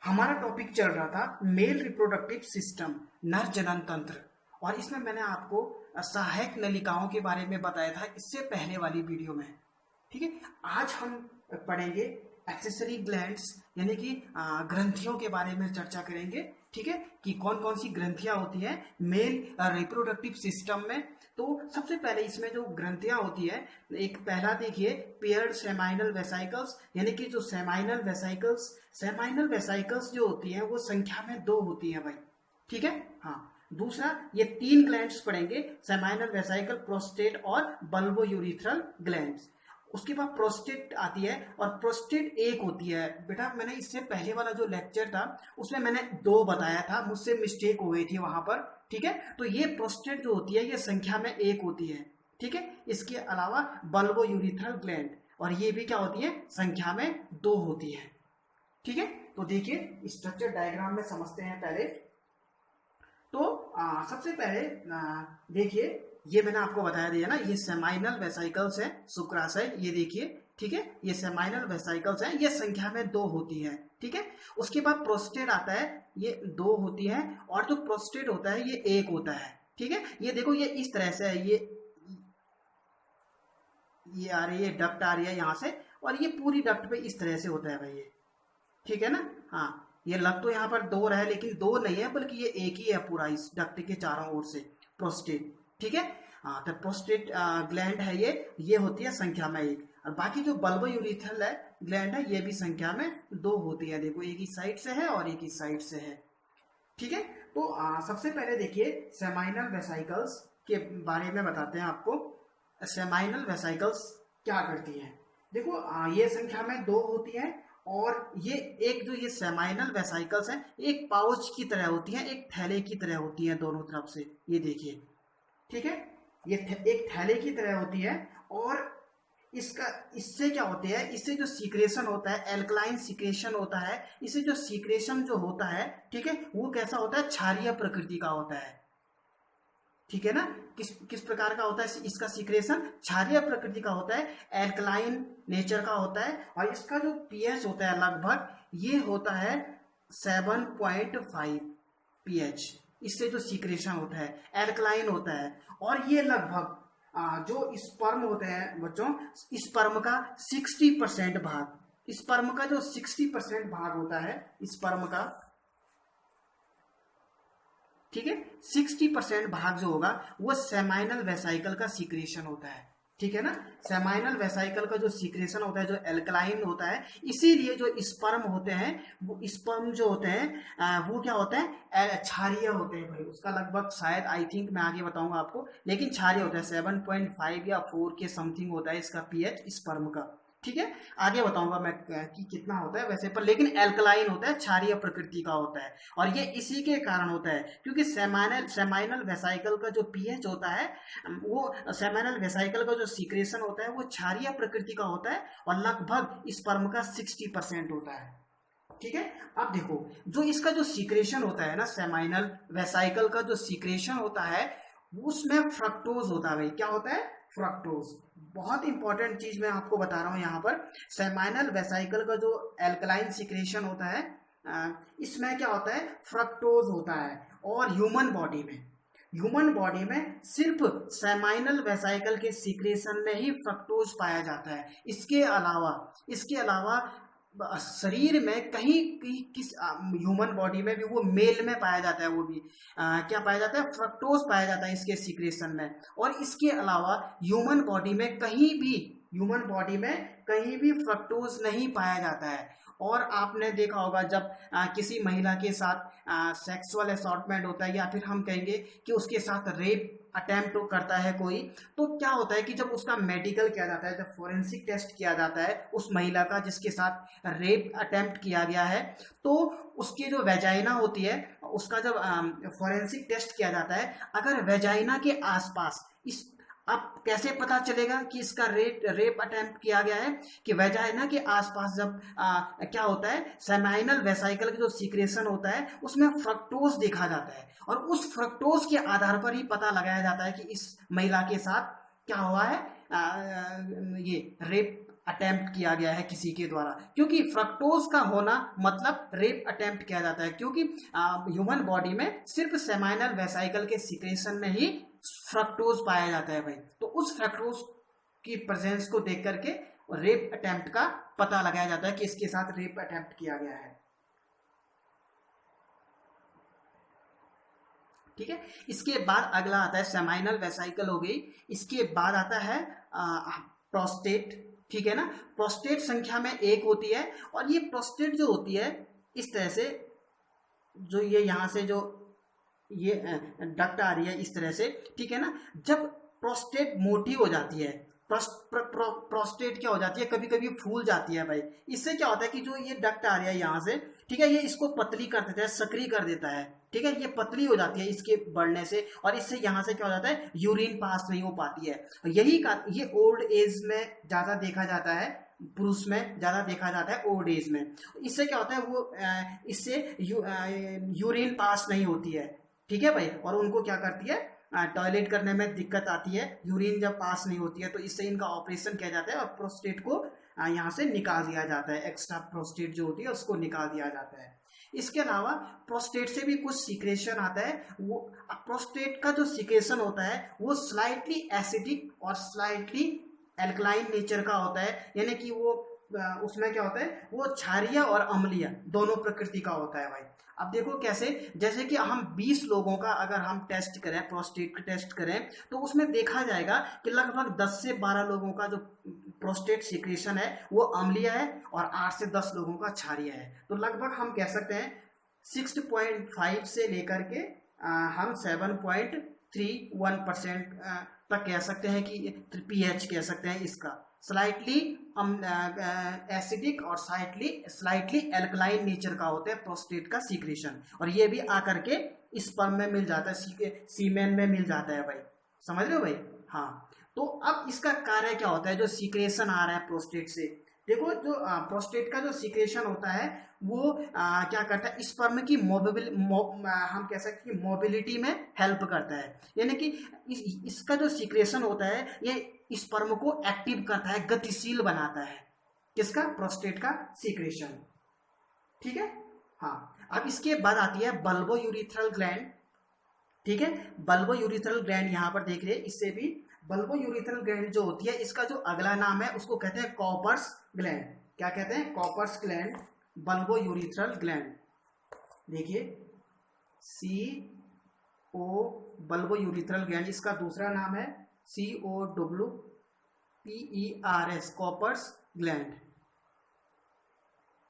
हमारा टॉपिक चल रहा था मेल रिप्रोडक्टिव सिस्टम, नर जनन तंत्र। और इसमें मैंने आपको सहायक नलिकाओं के बारे में बताया था इससे पहले वाली वीडियो में। ठीक है, आज हम पढ़ेंगे एक्सेसरी ग्लैंड्स यानी कि ग्रंथियों के बारे में चर्चा करेंगे। ठीक है, कि कौन कौन सी ग्रंथियां होती हैं मेल रिप्रोडक्टिव सिस्टम में। तो सबसे पहले इसमें जो ग्रंथियां होती है, एक पहला देखिए पेयर्ड सेमाइनल वेसाइकल्स, यानी कि जो सेमाइनल वेसाइकल्स जो होती हैं वो संख्या में 2 होती हैं भाई। ठीक है, हाँ। दूसरा ये 3 ग्लैंड्स पढ़ेंगे, सेमाइनल वेसाइकल, प्रोस्टेट और बल्बो यूरिथ्रल ग्लैंड्स। उसके बाद प्रोस्टेट आती है और प्रोस्टेट एक होती है। बेटा मैंने इससे पहले वाला जो लेक्चर था उसमें मैंने 2 बताया था, मुझसे मिस्टेक हो गई थी वहां पर। ठीक है, तो ये प्रोस्टेट जो होती है ये संख्या में 1 होती है। ठीक है, इसके अलावा बल्बो यूरिथ्रल ग्लैंड, और ये भी क्या होती है, संख्या में 2 होती है। ठीक है, तो देखिए स्ट्रक्चर डायग्राम में समझते हैं पहले। तो सबसे पहले देखिए, ये मैंने आपको बताया दिया ना, ये सेमाइनल वेसाइकल्स है, शुक्राशय, ये देखिए। ठीक है, ये सेमाइनल वेसाइकल्स है, ये संख्या में 2 होती है। ठीक है, उसके बाद प्रोस्टेट आता है, ये 2 होती है, और जो प्रोस्टेट होता है ये 1 होता है। ठीक है, ये देखो ये इस तरह से है, ये आ रही है डक्ट आ रही है यहाँ से, और ये पूरी डक्ट पे इस तरह से होता है भाई ये। ठीक है ना, हाँ। ये लग तो यहाँ पर 2 रहा है लेकिन 2 नहीं है, बल्कि ये 1 ही है पूरा इस डक्ट के चारों ओर से, प्रोस्टेट। ठीक है, हाँ। तो प्रोस्टेट ग्लैंड है ये होती है संख्या में 1, और बाकी जो बल्बो यूरिथ्रल है ग्लैंड है ये भी संख्या में 2 होती है। देखो एक ही साइड से है और एक ही साइड से है। ठीक है, तो सबसे पहले देखिए सेमाइनल वेसाइकल्स के बारे में बताते हैं आपको। सेमाइनल वेसाइकल्स क्या करती है, देखो ये संख्या में 2 होती है, और ये एक जो ये सेमाइनल वेसाइकल्स है एक पाउच की तरह होती है, एक थैले की तरह होती है दोनों तरफ से, ये देखिए। ठीक है, ये एक थैले की तरह होती है, और इससे क्या होता है, इससे जो सीक्रेशन होता है, एल्कलाइन सीक्रेशन होता है, इससे जो सीक्रेशन जो होता है, ठीक है, वो कैसा होता है, क्षारीय प्रकृति का होता है। ठीक है ना, किस प्रकार का होता है इसका सीक्रेशन, क्षारीय प्रकृति का होता है, एल्कलाइन नेचर का होता है, और इसका जो पीएच होता है लगभग ये होता है 7.5 पीएच। इससे जो सीक्रेशन होता है एल्कलाइन होता है, और ये लगभग जो स्पर्म होते हैं बच्चों, स्पर्म का 60% भाग, स्पर्म का जो 60% भाग होता है स्पर्म का, ठीक है, 60% भाग जो होगा वो सेमाइनल वेसाइकल का सीक्रेशन होता है। ठीक है ना, सेमाइनल वेसाइकल का जो सीक्रेशन होता है जो एल्कलाइन होता है, इसीलिए जो स्पर्म होते हैं वो स्पर्म जो होते हैं वो क्या होते हैं, क्षारीय होते हैं भाई। उसका लगभग शायद आई थिंक मैं आगे बताऊंगा आपको, लेकिन क्षारीय होता है, 7.5 या 4 के समथिंग होता है इसका पीएच स्पर्म का। ठीक है, आगे बताऊंगा मैं कि कितना होता है वैसे पर, लेकिन एल्कलाइन होता है, क्षारीय प्रकृति का होता है, और ये इसी के कारण होता है क्योंकि सेमाइनल वेसाइकल का जो पीएच होता है, वो सेमाइनल वेसाइकल का जो सीक्रेशन होता है वो क्षारीय प्रकृति का होता है, और लगभग स्पर्म का 60% होता है। ठीक है, अब देखो जो इसका जो सीक्रेशन होता है ना, सेमाइनल वेसाइकल का जो सीक्रेशन होता है उसमें फ्रक्टोज होता है भाई। क्या होता है, फ्रक्टोज। बहुत इंपॉर्टेंट चीज मैं आपको बता रहा हूं यहाँ पर, सेमाइनल वेसाइकल का जो एल्कलाइन सिक्रेशन होता है इसमें क्या होता है, फ्रक्टोज होता है। और ह्यूमन बॉडी में सिर्फ सेमाइनल वेसाइकल के सिक्रेशन में ही फ्रक्टोज पाया जाता है। इसके अलावा शरीर में कहीं किस ह्यूमन बॉडी में भी वो मेल में पाया जाता है, वो भी क्या पाया जाता है, फ्रक्टोज पाया जाता है इसके सीक्रेशन में। और इसके अलावा ह्यूमन बॉडी में कहीं भी फ्रक्टोज नहीं पाया जाता है। और आपने देखा होगा जब किसी महिला के साथ सेक्सुअल असॉल्टमेंट होता है, या फिर हम कहेंगे कि उसके साथ रेप अटेम्प्ट करता है कोई, तो क्या होता है कि जब उसका मेडिकल किया जाता है, जब फोरेंसिक टेस्ट किया जाता है उस महिला का जिसके साथ रेप अटेम्प्ट किया गया है, तो उसकी जो वेजाइना होती है उसका जब फोरेंसिक टेस्ट किया जाता है, अगर वेजाइना के आसपास अब कैसे पता चलेगा कि इसका रेप अटेम्प्ट किया गया है, कि वेजाइना के आसपास जब क्या होता है, सेमाइनल वेसाइकल का जो सीक्रेशन होता है उसमें फ्रक्टोज देखा जाता है, और उस फ्रक्टोज के आधार पर ही पता लगाया जाता है कि इस महिला के साथ क्या हुआ है, ये रेप अटेम्प्ट किया गया है किसी के द्वारा, क्योंकि फ्रक्टोज का होना मतलब रेप अटेम्प्ट किया जाता है, क्योंकि ह्यूमन बॉडी में सिर्फ सेमाइनल वेसाइकल के सिक्रेशन में ही फ्रक्टोज पाया जाता है भाई। तो उस फ्रक्टोज की प्रेजेंस को देख करके रेप अटेम्प्ट का पता लगाया जाता है कि इसके साथ रेप अटेम्प्ट किया गया है। ठीक है, इसके बाद अगला आता है सेमाइनल वेसाइकल हो गई, इसके बाद आता है प्रोस्टेट। ठीक है ना, प्रोस्टेट संख्या में 1 होती है, और ये प्रोस्टेट जो होती है इस तरह से, जो ये यहाँ से जो ये डक्ट आ रही है इस तरह से। ठीक है ना, जब प्रोस्टेट मोटी हो जाती है, प्रोस्टेट क्या हो जाती है, कभी कभी फूल जाती है भाई। इससे क्या होता है कि जो ये डक्ट आ रही है यहाँ से, ठीक है, ये इसको पतली कर देता है, सक्रिय कर देता है। ठीक है, ये पतली हो जाती है इसके बढ़ने से, और इससे यहाँ से क्या हो जाता है, यूरिन पास नहीं हो पाती है। यही का ये ओल्ड एज में ज्यादा देखा जाता है, पुरुष में ज्यादा देखा जाता है ओल्ड एज में। इससे क्या होता है, वो इससे यूरिन पास नहीं होती है। ठीक है भाई, और उनको क्या करती है, टॉयलेट करने में दिक्कत आती है, यूरिन जब पास नहीं होती है, तो इससे इनका ऑपरेशन किया जाता है और प्रोस्टेट को यहाँ से निकाल दिया जाता है, एक्स्ट्रा प्रोस्टेट जो होती है उसको निकाल दिया जाता है। इसके अलावा प्रोस्टेट से भी कुछ सीक्रेशन आता है। वो प्रोस्टेट का जो सीक्रेशन होता है वो स्लाइटली एसिडिक और स्लाइटली एल्कलाइन नेचर का होता है, यानी कि वो उसमें क्या होता है, वो क्षारीय और अम्लीय दोनों प्रकृति का होता है भाई। अब देखो कैसे, जैसे कि हम 20 लोगों का अगर हम टेस्ट करें, प्रोस्टेट का टेस्ट करें, तो उसमें देखा जाएगा कि लगभग 10 से 12 लोगों का जो प्रोस्टेट सीक्रेशन है वो अम्लीय है, और 8 से 10 लोगों का क्षारीय है। तो लगभग हम कह सकते हैं 6.5 से लेकर के हम 7.31% तक कह सकते हैं कि pH कह सकते हैं इसका, स्लाइटली एसिडिक और स्लाइटली एल्कलाइन नेचर का होता है प्रोस्टेट का सीक्रेशन, और ये भी आकर के स्पर्म में मिल जाता है, सीमेन में मिल जाता है भाई। समझ रहे हो भाई? हाँ, तो अब इसका कार्य क्या होता है, जो सीक्रेशन आ रहा है प्रोस्टेट से। देखो, जो प्रोस्टेट का जो सीक्रेशन होता है वो क्या करता है, स्पर्म की हम कह सकते हैं कि मोबिलिटी में हेल्प करता है, यानी कि इसका जो सीक्रेशन होता है ये स्पर्म को एक्टिव करता है, गतिशील बनाता है। किसका? प्रोस्टेट का सीक्रेशन। ठीक है, हाँ। अब इसके बाद आती है बल्बो यूरिथ्रल ग्लैंड। ठीक है, बल्बो यूरिथ्रल ग्लैंड यहाँ पर देख रहे हैं, इससे भी बल्बो यूरिथ्रल ग्लैंड जो होती है, इसका जो अगला नाम है उसको कहते हैं कॉपर्स ग्लैंड। क्या कहते हैं? Cowper's gland, bulbourethral gland. देखिए CO बल्बो यूरिथ्रल ग्लैंड, इसका दूसरा नाम है COWPERS, कॉपर्स ग्लैंड।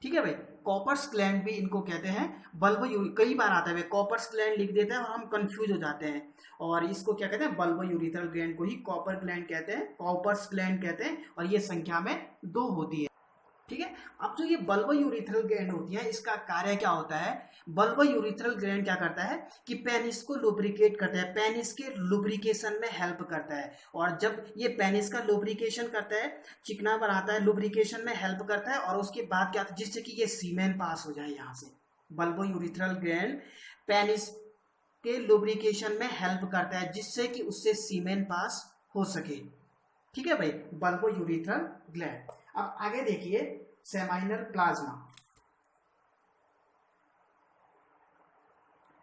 ठीक है भाई, कॉपर्स ग्लैंड भी इनको कहते हैं। बल्बो कई बार आता है कॉपर्स ग्लैंड लिख देते हैं और हम कंफ्यूज हो जाते हैं, और इसको क्या कहते हैं, बल्बो यूरिथ्रल ग्लैंड को ही कॉपर ग्लैंड कहते हैं, कॉपर्स ग्लैंड कहते हैं, और ये संख्या में 2 होती है। ठीक है, अब जो ये बल्बो यूरिथ्रल ग्लैंड होती है, इसका कार्य क्या होता है, बल्बो यूरिथ्रल ग्लैंड क्या करता है कि पेनिस को लुब्रिकेट करता है, पेनिस के लुब्रिकेशन में हेल्प करता है, और जब ये पेनिस का लुब्रिकेशन करता है, चिकना बनाता है, लुब्रिकेशन में हेल्प करता है, और उसके बाद क्या, जिससे कि ये सीमेन पास हो जाए यहाँ से। बल्बो यूरिथ्रल ग्लैंड पेनिस के लुब्रिकेशन में हेल्प करता है, जिससे कि उससे सीमेन पास हो सके। ठीक है भाई, बल्बो यूरिथ्रल ग्लैंड। अब आगे देखिए सेमाइनल प्लाज्मा।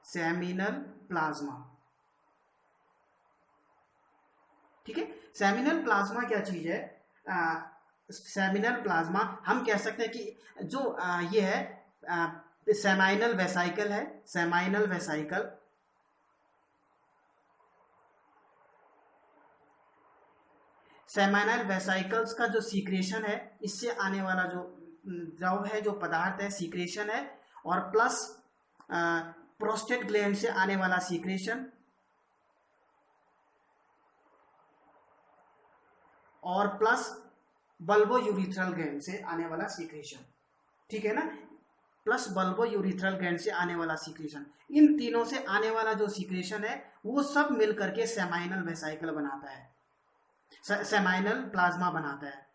सेमिनल प्लाज्मा, ठीक है, सेमिनल प्लाज्मा क्या चीज है? सेमिनल प्लाज्मा हम कह सकते हैं कि जो ये है सेमाइनल वेसाइकल है, सेमाइनल वेसाइकल। सेमाइनल वेसाइकल्स का जो सीक्रेशन है, इससे आने वाला जो द्रव है, जो पदार्थ है, सीक्रेशन है, और प्लस प्रोस्टेट ग्लैंड से आने वाला सीक्रेशन, और प्लस बल्बो यूरिथ्रल ग्लैंड से आने वाला सीक्रेशन। ठीक है ना, प्लस बल्बो यूरिथ्रल ग्लैंड से आने वाला सीक्रेशन, इन तीनों से आने वाला जो सीक्रेशन है वो सब मिलकर के सेमाइनल वेसाइकल बनाता है, सेमाइनल प्लाज्मा बनाता है।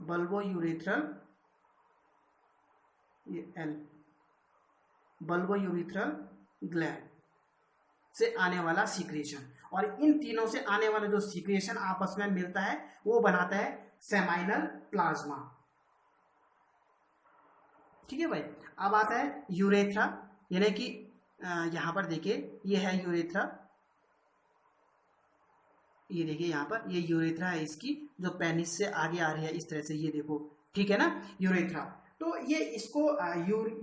बल्बो यूरिथ्रल, ये L, बल्बो यूरिथ्रल ग्लैंड से आने वाला सीक्रेशन, और इन तीनों से आने वाला जो सीक्रेशन आपस में मिलता है वो बनाता है सेमाइनल प्लाज्मा। ठीक है भाई। अब आता है यूरेथ्रा, यानी कि यहाँ पर देखिए ये है यूरेथ्रा, ये देखिए यहाँ पर ये यूरेथ्रा है इसकी, जो पेनिस से आगे आ रही है इस तरह से, ये देखो, ठीक है ना, यूरेथ्रा। तो ये इसको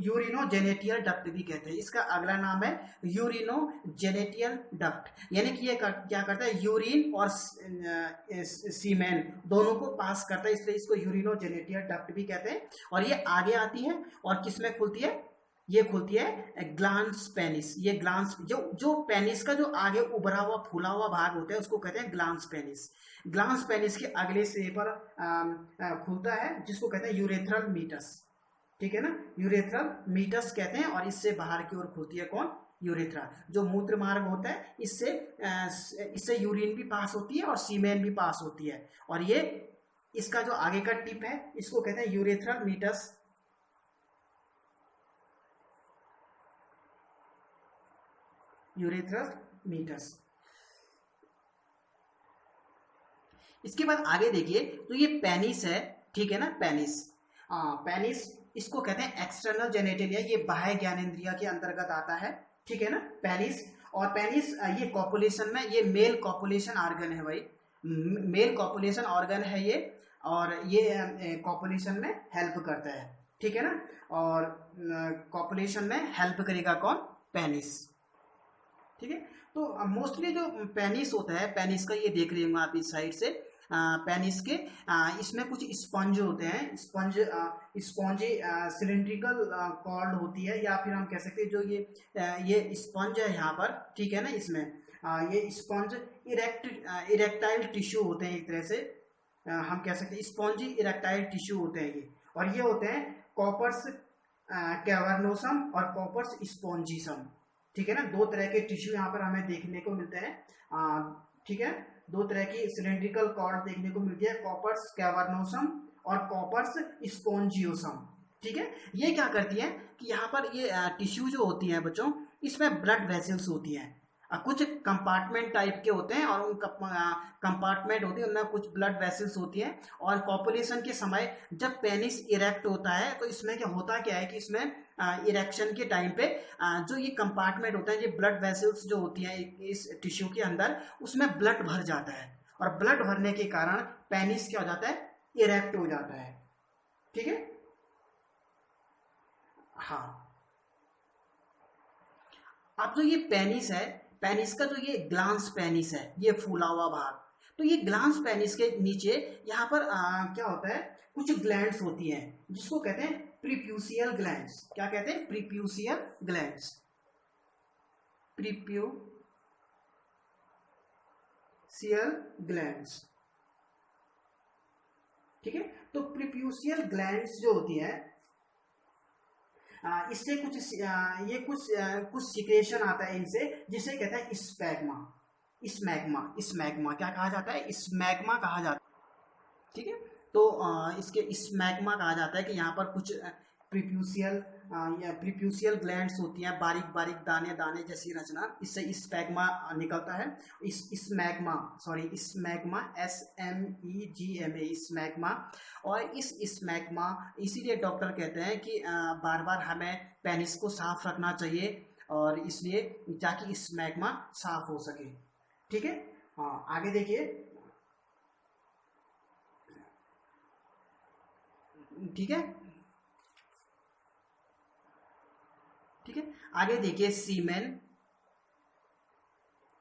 यूरिनोजेनेटियल डक्ट भी कहते हैं। इसका अगला नाम है यूरिनोजेनेटियल डक्ट, यानी कि ये क्या करता है, यूरिन और सीमेन दोनों को पास करता है, इसलिए इसको यूरिनोजेनेटियल डक्ट भी कहते हैं। और ये आगे आती है और किसमें खुलती है, ये खुलती है ग्लांस पेनिस। ये ग्लांस जो पेनिस का जो आगे उभरा हुआ फूला हुआ भाग होता है उसको कहते हैं ग्लांस पेनिस। ग्लांस पेनिस के अगले सिरे पर खुलता है जिसको कहते हैं यूरेथ्रल मीटस। ठीक है ना, यूरेथ्रल मीटस कहते हैं। और इससे बाहर की ओर खुलती है कौन, यूरेथ्रा। जो मूत्र मार्ग होता है इससे यूरिन भी पास होती है और सीमेन भी पास होती है। और ये इसका जो आगे का टिप है इसको कहते हैं यूरेथ्रल मीटस। Urethral meatus. इसके बाद आगे देखिए, तो ये पेनिस है, ठीक है ना, पेनिस। पेनिस इसको कहते हैं एक्सटर्नल जेनेटेलिया, ये बाह्य ज्ञानेंद्रिय के अंतर्गत आता है। ठीक है ना, पेनिस। और पेनिस ये कॉपुलेशन में, ये मेल कॉपुलेशन ऑर्गन है भाई, मेल कॉपुलेशन ऑर्गन है ये, और ये कॉपुलेशन में हेल्प करता है। ठीक है ना, और कॉपुलेशन में हेल्प करेगा कौन, पेनिस। ठीक है। तो मोस्टली जो पेनिस होता है, पेनिस का ये देख रहे होंगे आप इस साइड से, पेनिस के इसमें कुछ स्पंज होते हैं, स्पंजी सिलिंड्रिकल कॉर्ड होती है, या फिर हम कह सकते हैं जो ये स्पंज है यहाँ पर, ठीक है ना, इसमें ये स्पंज इरेक्टाइल टिश्यू होते हैं एक तरह से, हम कह सकते हैं स्पंजी इरेक्टाइल टिश्यू होते हैं ये। और ये होते हैं कॉपर्स कैवर्नोसम और कॉपर्स स्पॉन्जिसम। ठीक है ना, दो तरह के टिश्यू यहाँ पर हमें देखने को मिलते हैं। ठीक है, दो तरह की सिलेंड्रिकल कॉर्ड देखने को मिलती है, कॉपर्स कैवर्नोसम और कॉपर्स स्पॉन्जियोसम। ठीक है, ये क्या करती है कि यहाँ पर ये टिश्यू जो होती है बच्चों, इसमें ब्लड वेसल्स होती हैं, कुछ कंपार्टमेंट टाइप के होते हैं, और उन कंपार्टमेंट होती है उनमें कुछ ब्लड वेसल्स होती हैं। और कॉपुलेशन के समय जब पेनिस इरेक्ट होता है तो इसमें क्या है कि इसमें इरेक्शन के टाइम पे जो ये कंपार्टमेंट होता है, ये ब्लड वेसल्स जो होती हैं इस टिश्यू के अंदर, उसमें ब्लड भर जाता है, और ब्लड भरने के कारण पेनिस क्या हो जाता है, इरेक्ट हो जाता है। ठीक है, हाँ। अब जो ये पेनिस है, पेनिस का जो ये ग्लांस पेनिस है, ये फूला हुआ भाग, तो ये ग्लांस पेनिस के नीचे यहाँ पर क्या होता है, कुछ ग्लैंड्स होती हैं जिसको कहते हैं प्रीप्यूसियल ग्लैंड्स। क्या कहते हैं, प्रीप्यूसियल ग्लैंड्स, प्रीप्यूसियल ग्लैंड्स। ठीक है, तो प्रीप्यूसियल ग्लैंड्स जो होती है इससे कुछ सिक्रेशन आता है इनसे, जिसे कहते हैं स्मैग्मा। स्मैग्मा क्या कहा जाता है, स्मैग्मा कहा जाता है। ठीक है, तो इसके स्मैग्मा कहा जाता है कि यहाँ पर कुछ प्रीप्यूसियल ग्लैंड्स होती हैं, बारीक बारीक दाने दाने जैसी रचना, इससे स्मैग्मा निकलता है। स्मैग्मा SMEGMA, स्मैग्मा। और इस स्मैग्मा, इसीलिए डॉक्टर कहते हैं कि बार बार हमें पेनिस को साफ रखना चाहिए, और इसलिए ताकि स्मैग्मा साफ हो सके। ठीक है, हाँ, आगे देखिए। ठीक है, ठीक है, आगे देखिए सीमेन।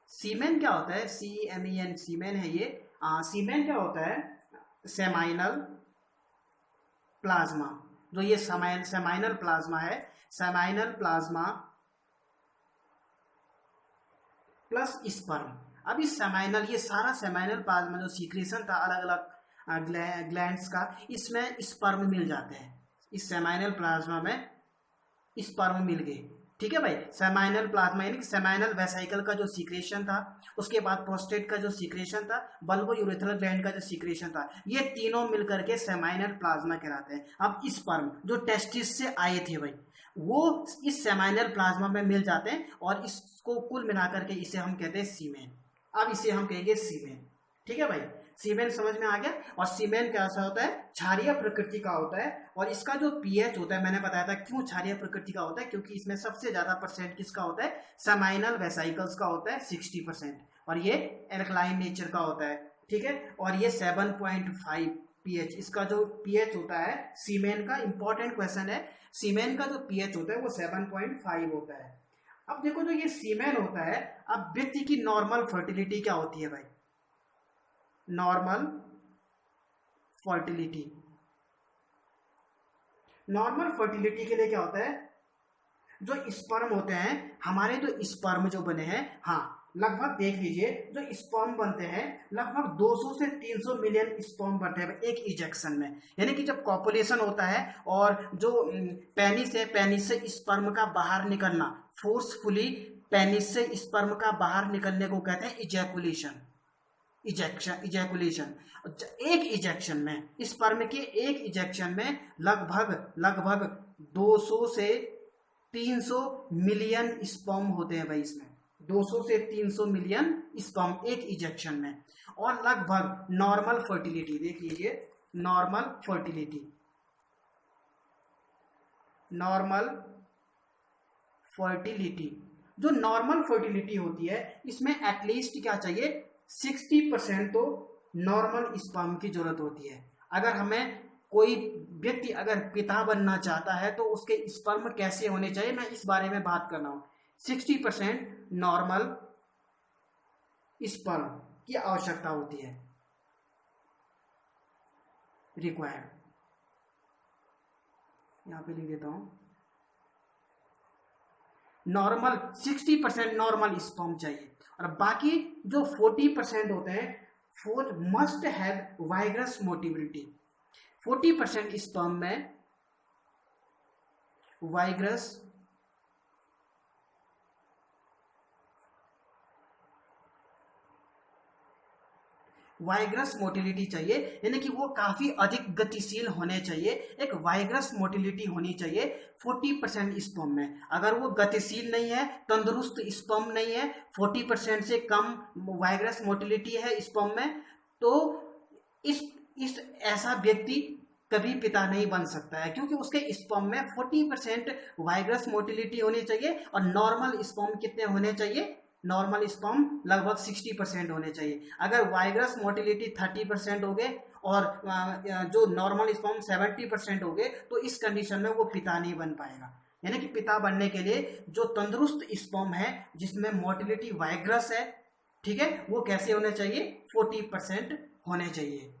सीमेन क्या होता है, CEMEN, सीमेन है ये। सीमेन क्या होता है, सेमाइनल प्लाज्मा। जो ये सेमाइनल प्लाज्मा है, सेमाइनल प्लाज्मा प्लस स्पर्म। अब इस सेमाइनल, ये सारा सेमाइनल प्लाज्मा जो सीक्रेशन था अलग अलग ग्लैंड्स का, इसमें स्पर्म मिल जाते हैं। इस सेमाइनल प्लाज्मा में स्पर्म मिल गए। ठीक है भाई, सेमाइनल प्लाज्मा यानी कि सेमाइनल वेसाइकल का जो सीक्रेशन था, उसके बाद प्रोस्टेट का जो सीक्रेशन था, बल्बो यूरेथ्रल ग्लैंड का जो सीक्रेशन था, ये तीनों मिलकर के सेमाइनल प्लाज्मा कहलाते हैं। अब स्पर्म जो टेस्टिस से आए थे भाई, वो इस सेमाइनल प्लाज्मा में मिल जाते हैं, और इसको कुल मिलाकर के इसे हम कहते हैं सीमेन। अब इसे हम कहेंगे सीमेन। ठीक है भाई, सीमेन समझ में आ गया। और सीमेन कैसा होता है, क्षारीय प्रकृति का होता है, और इसका जो पीएच होता है, मैंने बताया था क्यों क्षारीय प्रकृति का होता है, क्योंकि इसमें सबसे ज्यादा परसेंट किसका होता है, सेमाइनल वेसाइकल्स का होता है 60%, और ये एल्कलाइन नेचर का होता है। ठीक है, और ये 7.5 पीएच, इसका जो पीएच होता है सीमेन का, इंपॉर्टेंट क्वेश्चन है, सीमेन का जो पीएच होता है वो 7.5 होता है। अब देखो जो ये सीमेन होता है, अब व्यक्ति की नॉर्मल फर्टिलिटी क्या होती है भाई, नॉर्मल फर्टिलिटी, नॉर्मल फर्टिलिटी के लिए क्या होता है, जो स्पर्म होते हैं हमारे, जो स्पर्म जो बने हैं, हाँ लगभग देख लीजिए जो स्पर्म बनते हैं लगभग 200 से 300 मिलियन स्पर्म बनते हैं एक इजेक्शन में। यानी कि जब कॉपुलेशन होता है और जो पेनिस है, पेनिस से स्पर्म का बाहर निकलना, फोर्सफुली पेनिस से स्पर्म का बाहर निकलने को कहते हैं इजैकुलेशन, इजैकुलेशन। एक इजेक्शन में, स्पर्म के एक इजेक्शन में लगभग 200 से 300 मिलियन स्पर्म होते हैं भाई, इसमें 200 से 300 मिलियन स्पर्म एक इजेक्शन में। और लगभग नॉर्मल फर्टिलिटी देख लीजिए, नॉर्मल फर्टिलिटी, नॉर्मल फर्टिलिटी, जो नॉर्मल फर्टिलिटी होती है इसमें एटलीस्ट क्या चाहिए, 60% तो नॉर्मल स्पर्म की जरूरत होती है। अगर हमें कोई व्यक्ति अगर पिता बनना चाहता है तो उसके स्पर्म कैसे होने चाहिए, मैं इस बारे में बात कर रहा हूं। 60% नॉर्मल स्पर्म की आवश्यकता होती है, रिक्वायर्ड, यहां पे लिख देता हूं, नॉर्मल 60% नॉर्मल स्पर्म चाहिए। और बाकी जो 40% होते हैं, four must have vigorous motility, 40% sperm में वाइग्रस मोटिलिटी चाहिए, यानी कि वो काफी अधिक गतिशील होने चाहिए, एक वाइग्रस मोटिलिटी होनी चाहिए 40% स्पर्म में। अगर वो गतिशील नहीं है, तंदुरुस्त स्पर्म नहीं है, 40% से कम वाइग्रस मोटिलिटी है स्पर्म में, तो इस ऐसा व्यक्ति कभी पिता नहीं बन सकता है, क्योंकि उसके स्पर्म में 40% वाइग्रस मोटिलिटी होनी चाहिए और नॉर्मल स्पर्म कितने होने चाहिए, नॉर्मल स्पर्म लगभग 60% होने चाहिए। अगर वाइग्रस मोटिलिटी 30% हो गए और जो नॉर्मल स्पर्म 70% हो गए, तो इस कंडीशन में वो पिता नहीं बन पाएगा। यानी कि पिता बनने के लिए जो तंदुरुस्त स्पर्म है जिसमें मोटिलिटी वाइग्रस है, ठीक है, वो कैसे होने चाहिए, 40% होने चाहिए।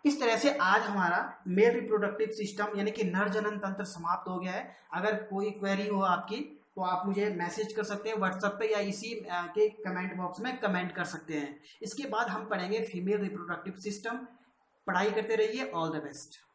इस तरह से आज हमारा मेल रिप्रोडक्टिव सिस्टम यानी कि नर जनन तंत्र समाप्त हो गया है। अगर कोई क्वेरी हो आपकी तो आप मुझे मैसेज कर सकते हैं व्हाट्सएप पे, या इसी के कमेंट बॉक्स में कमेंट कर सकते हैं। इसके बाद हम पढ़ेंगे फीमेल रिप्रोडक्टिव सिस्टम। पढ़ाई करते रहिए, ऑल द बेस्ट।